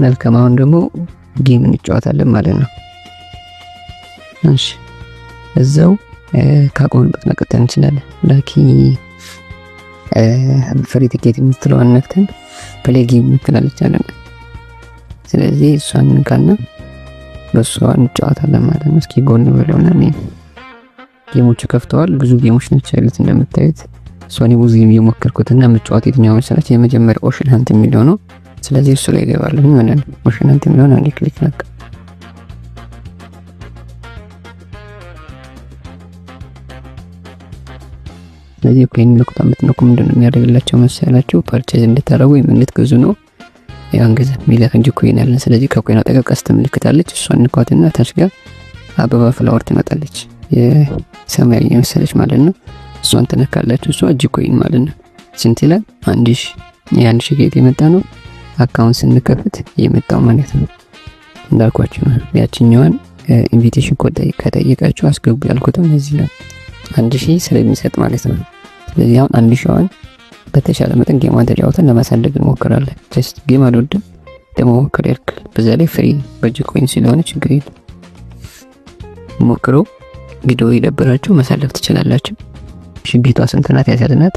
መልካም አሁን ደግሞ ጌም እንጫወታለን ማለት ነው። እሺ እዛው ካቆምንበት መቀጠል እንችላለን። ላኪ ፍሪ ቲኬት የምትለዋን ነክተን ፕሌይ ጌም የምትላለች አለ። ስለዚህ እሷን እንካና በሷ እንጫወታለን ማለት ነው። እስኪ ጎን ብለውና ጌሞቹ ከፍተዋል። ብዙ ጌሞች ናቸው ያሉት እንደምታዩት። ሶኒ ብዙ ጌም እየሞከርኩትና የምጫወት የትኛው መሰላችሁ? የመጀመሪያ ኦሽን ሃንት የሚለው ነው። ስለዚህ እሱ ላይ እገባለሁ ማለት ነው። ኦሽን ሃንት የሚለውን አንዴ ክሊክ ነካ። ስለዚህ ኮይን ልኩታን ብትነኩ ምንድነው የሚያደርግላቸው መሰላችሁ? ፐርቼዝ እንድታረጉ ወይም እንድትገዙ ነው። ያን ገዛ ሚላክ እንጂ ኮይን አለን። ስለዚህ ከኮይን አጠገብ ቀስት ምልክት አለች። እሷን እንኳትና ታች ጋር አበባ ፍላወር ትመጣለች፣ የሰማያዊ የመሰለች ማለት ነው። እሷን ተነካላችሁ። እሷ እጅ ኮይን ማለት ነው። ስንት ይላል? 1000 የ1000 ጌት የመጣ ነው። አካውንት ስንከፍት የመጣው ማለት ነው። እንዳልኳችሁ ነው። ያቺኛዋን ኢንቪቴሽን ኮድ ከጠየቃችሁ አስገቡ ያልኩትም እዚህ ነው 1000 ስለሚሰጥ ማለት ነው። ስለዚህ አሁን 1000ዋን በተሻለ መጠን ጌማን ተጫውተን ለማሳደግ እንሞክራለን። ጀስት ጌም አልወድም ደግሞ ሞክር ያልክ በዛ ላይ ፍሪ በእጅ ኮይን ስለሆነ ችግር የለም። ሞክሩ። ቪዲዮ ይደብራችሁ ማሳለፍ ትችላላችሁ። ሽቢቷ ስንት ናት? ያሳዝናት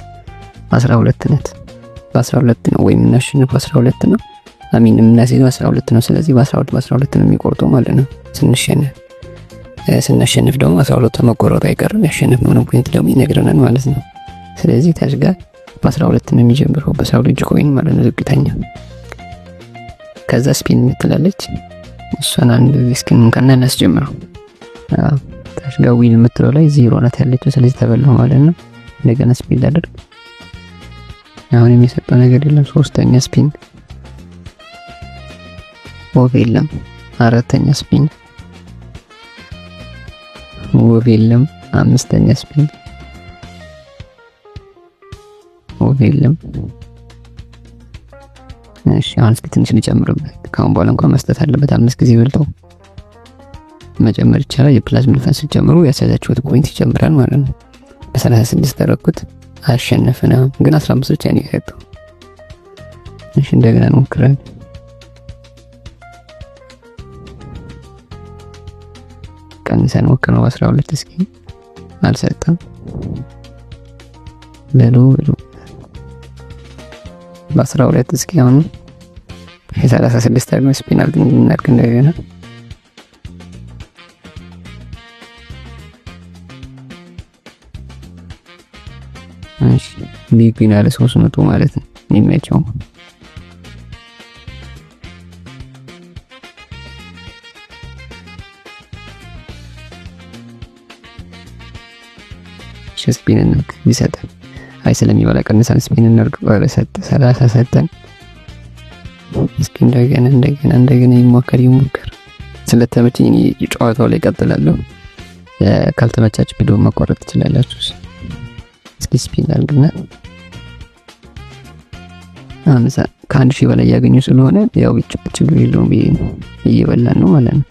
12 ናት። በ12 ነው ወይም እናሽንፍ 12 ነው። አሚን የምናስይዘው 12 ነው። ስለዚህ በ12 ነው የሚቆርጠው ማለት ነው። ስናሸንፍ ደግሞ 12 መቆረጡ አይቀርም። ያሸነፍነው ፖይንት ደግሞ ይነግረናል ማለት ነው። ስለዚህ ታች ጋር በ12 ነው የሚጀምረው በ12 ኮይን ማለት ነው ዝቅተኛ። ከዛ ስፒን የምትላለች እሷን አንድ ስኪን እንከና እናስጀምረው። ታች ጋር ዊል የምትለው ላይ 0 ናት ያለችው። ስለዚህ ተበላው ማለት ነው። እንደገና ስፒን ላድርግ። አሁን የሚሰጠው ነገር የለም። ሶስተኛ ስፒን ኦፍ የለም። አራተኛ ስፒን ኦፍ የለም። አምስተኛ ስፒን ኦፍ የለም። እሺ አሁን እስኪ ትንሽ ልጨምርበት። ካሁን በኋላ እንኳን መስጠት አለበት። 5 ጊዜ በልተው መጨመር ይቻላል። የፕላዝማ ንፋስ ሲጨምሩ ያሳያችሁት ፖይንት ይጨምራል ማለት ነው። በ36 ተረኩት አሸነፈና ግን 15 ብቻ ነው የሰጠው። እሺ እንደገና እንሞክራለን። ቀንሰን ሞክረው 12 እስኪ አልሰጠም። በሉ በ12 እስኪ አሁን የ36 ደግሞ ስፒናል ግን እናድርግ እንደገና። እሺ ቢግናል 300 ማለት ነው የሚመቸው። ስፒን እናድርግ ቢሰጠን አይ ስለሚበላ ቀንሰን ስፒን እናድርግ። ወለ 30 ሰጠን። እስኪ እንደገና ይሞከር። ስለተመቸኝ ጨዋታው ላይ ቀጥላለሁ። ካልተመቻችሁ ቪዲዮ ማቋረጥ ትችላላችሁ። እስኪ ስፒን አድርግና አምሳ ከ1000 በላይ ያገኙ ስለሆነ ያው ችግር የለውም እየበላን ነው ማለት ነው።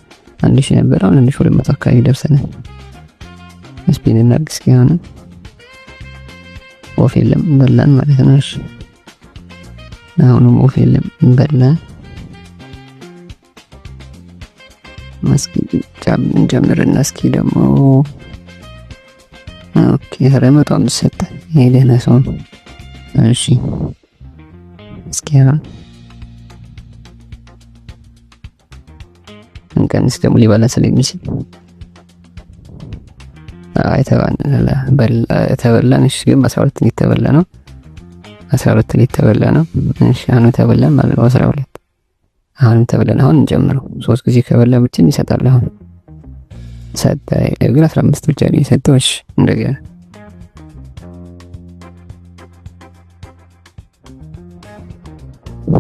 1000 ነበር አሁን 1200 አካባቢ ደርሰናል። ስፒን እናድርግ እስኪ አሁን ኦፍ የለም በላን ማለት ነው። እሺ አሁንም ኦፍ የለም በላን። እስኪ ጀምርና እስኪ ደግሞ ኦኬ 105 ሰጠ። ይሄ ደህና ሰው ነው። እሺ እስኪ እንቀንስ ደግሞ ሊበላ ስለሚችል ተበላን። እሺ ግን በ12 ላይ ተበላ ነው። 12 ላይ ተበላ ነው። እሺ አሁን ተበላን ማለት ነው። 12 አሁን ተበላን። አሁን እንጀምረው። 3 ጊዜ ከበላ ብቻ ይሰጣል። አሁን ሰጠ ግን 15 ብቻ ነው የሰጠው። እሺ እንደገና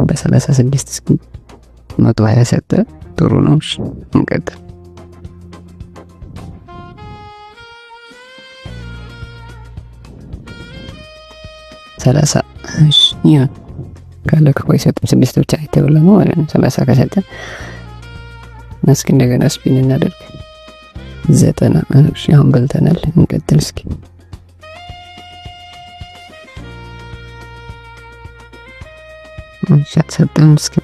በ36 እስኪ 120 ሰጠ። ጥሩ ነው። እሺ እንቀጥል። 30 እሺ ያ ካለ ከቆይ ሰጠን 6 ብቻ የተበላ ነው ማለት ነው። 30 ከሰጠን እስኪ እንደገና ስፒን እናደርግ። 90 እሺ አሁን በልተናል። እንቀጥል እስኪ ሰጠን እስኪ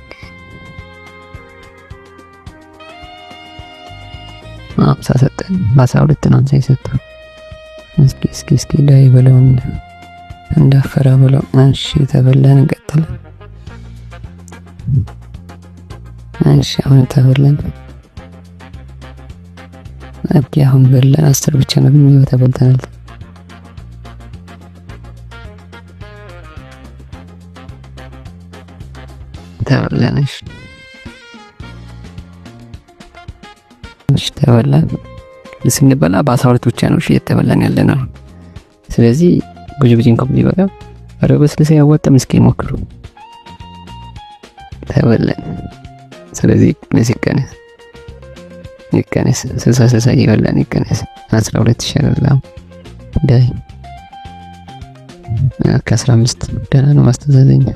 50 ሰጠን። በ12 ነው 50 የሰጠው። እስኪ ላይ በለውን እንዳፈራ ብለው። እሺ ተበላን። እንቀጥል። እሺ አሁን ተበላን። አሁን በላን። 10 ብቻ ነው ግን ተበልተናል። ተበላን። እሺ ተበላን። ስንበላ በ12 ብቻ ነው እየተበላን ያለ ነው። ስለዚህ ብዙ ጊዜ እንኳን ቢበቃ በስልሳ ያዋጣም። እስኪ ሞክሩ። ተበላን። ስለዚህ ይቀነስ 60 እየበላን ይቀነስ 12 ይሻላል። ዳይ ከ15 ደህና ነው ማስተዛዘኛ።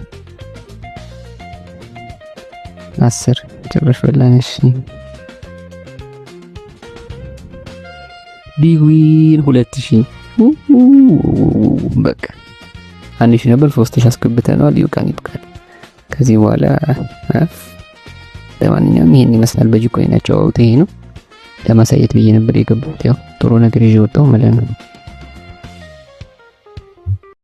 10 ጭራሽ በላን። እሺ ቢዊን 2000 በቃ 1000 ነበር 3000 አስገብተናል። ይውቃል። ከዚህ በኋላ ለማንኛውም ይሄን ይመስላል። በጂኮይናቸው አውጥ ይሄ ነው ለማሳየት ብዬ ነበር የገባሁት። ያው ጥሩ ነገር ይዤ ወጣሁ ማለት ነው።